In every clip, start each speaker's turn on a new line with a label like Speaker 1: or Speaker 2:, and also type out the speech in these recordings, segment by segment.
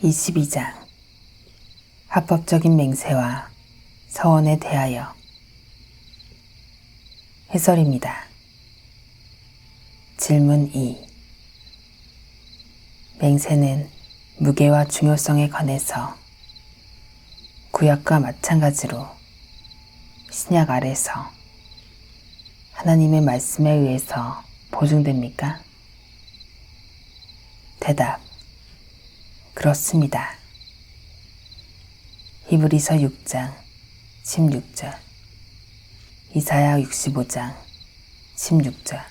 Speaker 1: 22장 합법적인 맹세와 서원에 대하여 해설입니다. 질문 2. 맹세는 무게와 중요성에 관해서 구약과 마찬가지로 신약 아래서 하나님의 말씀에 의해서 보증됩니까? 대답. 그렇습니다. 히브리서 6장 16절, 이사야 65장 16절,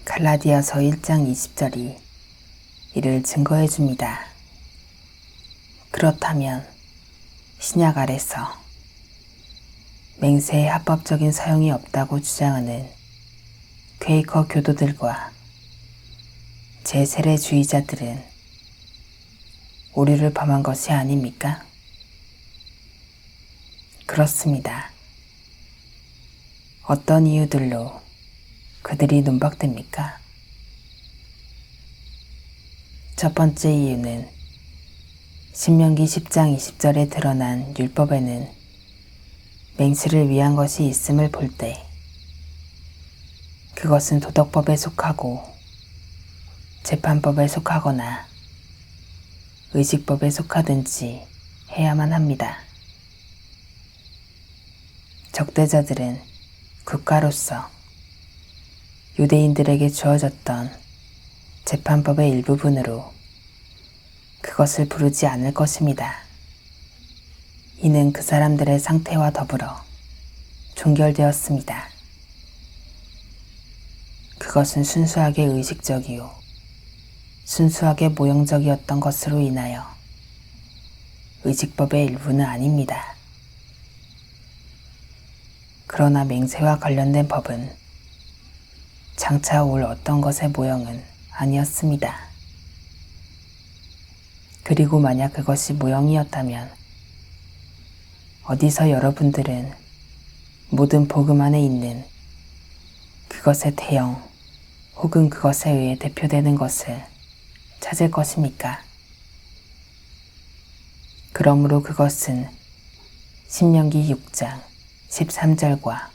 Speaker 1: 갈라디아서 1장 20절이 이를 증거해 줍니다. 그렇다면 신약 아래서 맹세의 합법적인 사용이 없다고 주장하는 퀘이커 교도들과 제세례주의자들은 오류를 범한 것이 아닙니까? 그렇습니다. 어떤 이유들로 그들이 논박됩니까? 첫 번째 이유는 신명기 10장 20절에 드러난 율법에는 맹세를 위한 것이 있음을 볼 때 그것은 도덕법에 속하고 재판법에 속하거나 의식법에 속하든지 해야만 합니다. 적대자들은 국가로서 유대인들에게 주어졌던 재판법의 일부분으로 그것을 부르지 않을 것입니다. 이는 그 사람들의 상태와 더불어 종결되었습니다. 그것은 순수하게 의식적이요 순수하게 모형적이었던 것으로 인하여 의식법의 일부는 아닙니다. 그러나 맹세와 관련된 법은 장차 올 어떤 것의 모형은 아니었습니다. 그리고 만약 그것이 모형이었다면 어디서 여러분들은 모든 복음 안에 있는 그것의 태형 혹은 그것에 의해 대표되는 것을 찾을 것입니까? 그러므로 그것은 신명기 6장 13절과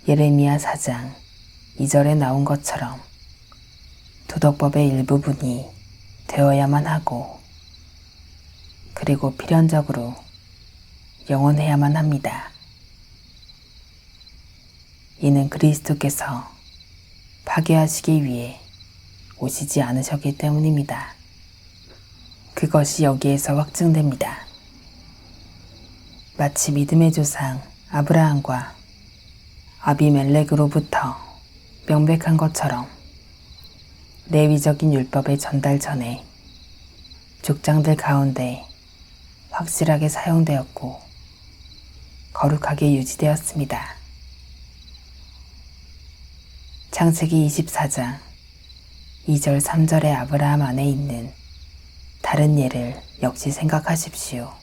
Speaker 1: 예레미야 4장 2절에 나온 것처럼 도덕법의 일부분이 되어야만 하고 그리고 필연적으로 영원해야만 합니다. 이는 그리스도께서 파괴하시기 위해 오시지 않으셨기 때문입니다. 그것이 여기에서 확증됩니다. 마치 믿음의 조상 아브라함과 아비멜렉으로부터 명백한 것처럼 레위적인 율법의 전달 전에 족장들 가운데 확실하게 사용되었고 거룩하게 유지되었습니다. 창세기 24장 2절 3절의 아브라함 안에 있는 다른 예를 역시 생각하십시오.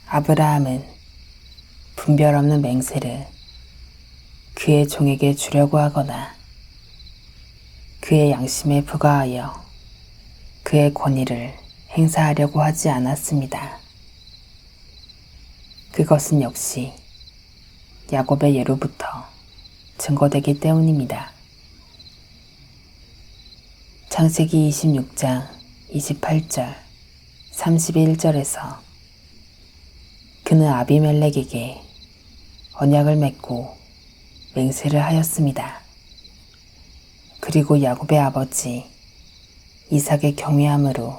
Speaker 1: 아브라함은 분별 없는 맹세를 그의 종에게 주려고 하거나 그의 양심에 부가하여 그의 권위를 행사하려고 하지 않았습니다. 그것은 역시 야곱의 예로부터 증거되기 때문입니다. 창세기 26장 28절 31절에서 그는 아비멜렉에게 언약을 맺고 맹세를 하였습니다. 그리고 야곱의 아버지 이삭의 경외함으로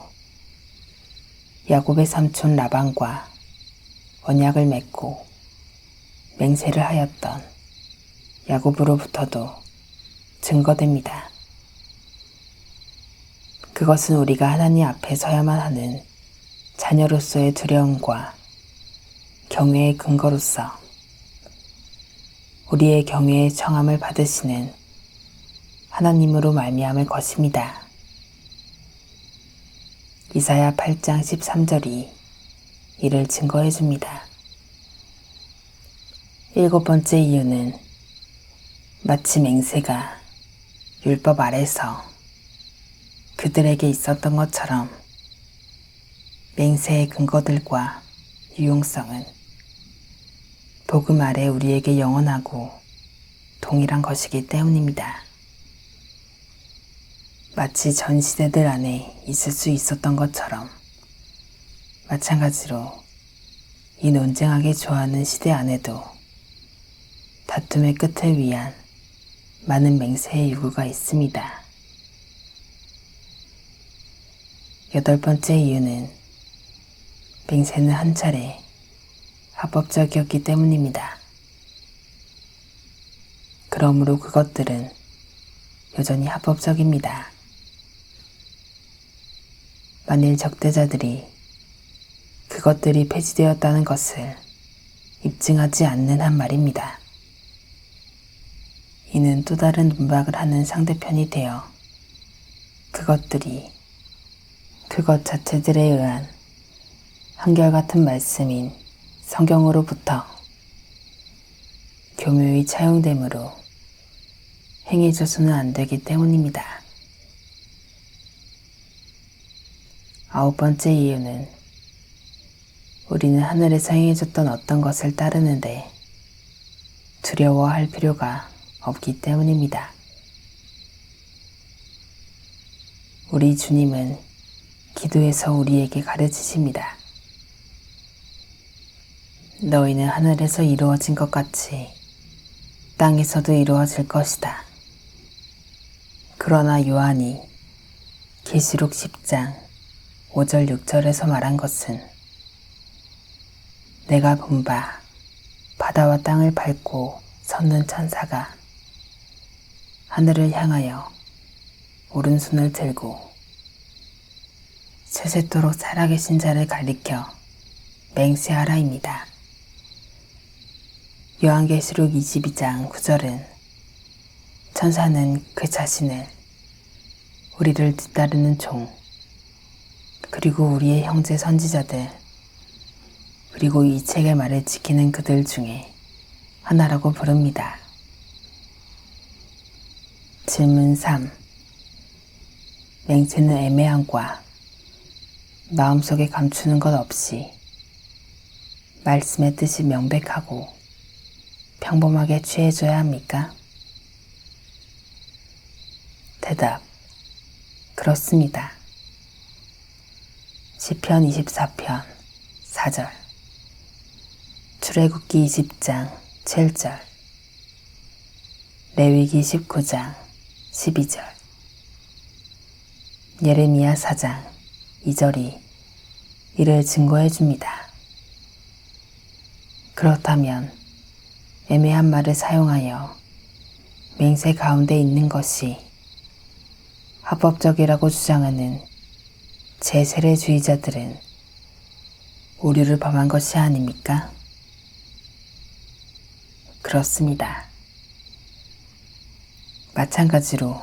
Speaker 1: 야곱의 삼촌 라반과 언약을 맺고 맹세를 하였던 야곱으로부터도 증거됩니다. 그것은 우리가 하나님 앞에 서야만 하는 자녀로서의 두려움과 경외의 근거로서 우리의 경외의 청함을 받으시는 하나님으로 말미암을 것입니다. 이사야 8장 13절이 이를 증거해 줍니다. 일곱 번째 이유는 마치 맹세가 율법 아래서 그들에게 있었던 것처럼 맹세의 근거들과 유용성은 복음 아래 우리에게 영원하고 동일한 것이기 때문입니다. 마치 전 시대들 안에 있을 수 있었던 것처럼 마찬가지로 이 논쟁하기 좋아하는 시대 안에도 다툼의 끝을 위한 많은 맹세의 요구가 있습니다. 8번째 이유는 맹세는 한 차례 합법적이었기 때문입니다. 그러므로 그것들은 여전히 합법적입니다. 만일 적대자들이 그것들이 폐지되었다는 것을 입증하지 않는 한 말입니다. 이는 또 다른 논박을 하는 상대편이 되어 그것들이 그것 자체들에 의한 한결같은 말씀인 성경으로부터 교묘히 차용되므로 행해져서는 안 되기 때문입니다. 9번째 이유는 우리는 하늘에서 행해졌던 어떤 것을 따르는데 두려워할 필요가 없기 때문입니다. 우리 주님은 기도에서 우리에게 가르치십니다. 너희는 하늘에서 이루어진 것 같이 땅에서도 이루어질 것이다. 그러나 요한이 계시록 10장 5절 6절에서 말한 것은 내가 본 바 바다와 땅을 밟고 섰는 천사가 하늘을 향하여 오른손을 들고 세세토록 살아계신 자를 가리켜 맹세하라입니다. 요한계시록 22장 9절은 천사는 그 자신을 우리를 뒤따르는 종 그리고 우리의 형제 선지자들 그리고 이 책의 말을 지키는 그들 중에 하나라고 부릅니다. 질문 3. 맹세는 애매함과 마음속에 감추는 것 없이 말씀의 뜻이 명백하고 평범하게 취해져야 합니까? 대답. 그렇습니다. 시편 24편 4절 출애굽기 20장 7절 레위기 19장 12절 예레미야 4장 2절이 이를 증거해 줍니다. 그렇다면 애매한 말을 사용하여 맹세 가운데 있는 것이 합법적이라고 주장하는 제세례주의자들은 오류를 범한 것이 아닙니까? 그렇습니다. 마찬가지로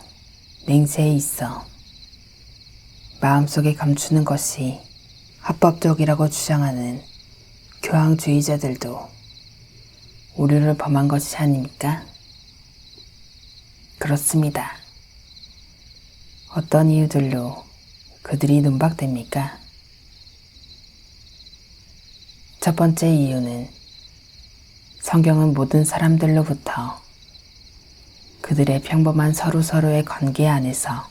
Speaker 1: 맹세에 있어 마음속에 감추는 것이 합법적이라고 주장하는 교황주의자들도 오류를 범한 것이 아닙니까? 그렇습니다. 어떤 이유들로 그들이 논박됩니까? 첫 번째 이유는 성경은 모든 사람들로부터 그들의 평범한 서로서로의 관계 안에서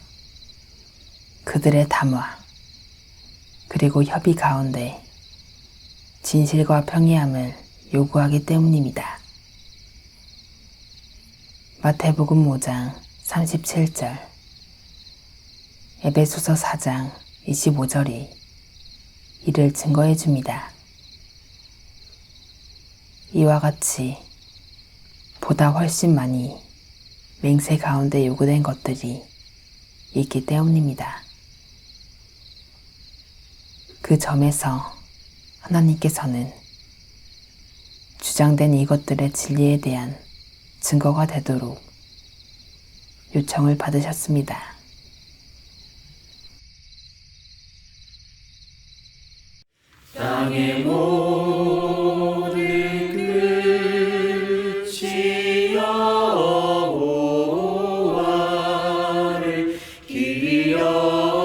Speaker 1: 그들의 담화 그리고 협의 가운데 진실과 평이함을 요구하기 때문입니다. 마태복음 5장 37절 에베소서 4장 25절이 이를 증거해 줍니다. 이와 같이 보다 훨씬 많이 맹세 가운데 요구된 것들이 있기 때문입니다. 그 점에서 하나님께서는 주장된 이것들의 진리에 대한 증거가 되도록 요청을 받으셨습니다.
Speaker 2: 땅의 모든 끝이 여호와를 기여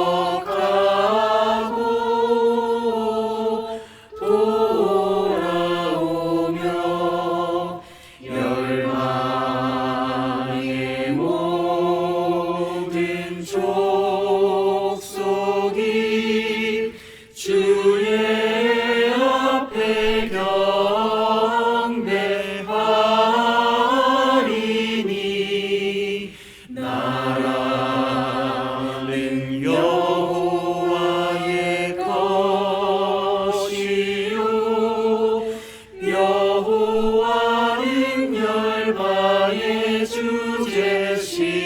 Speaker 2: 나의 주제시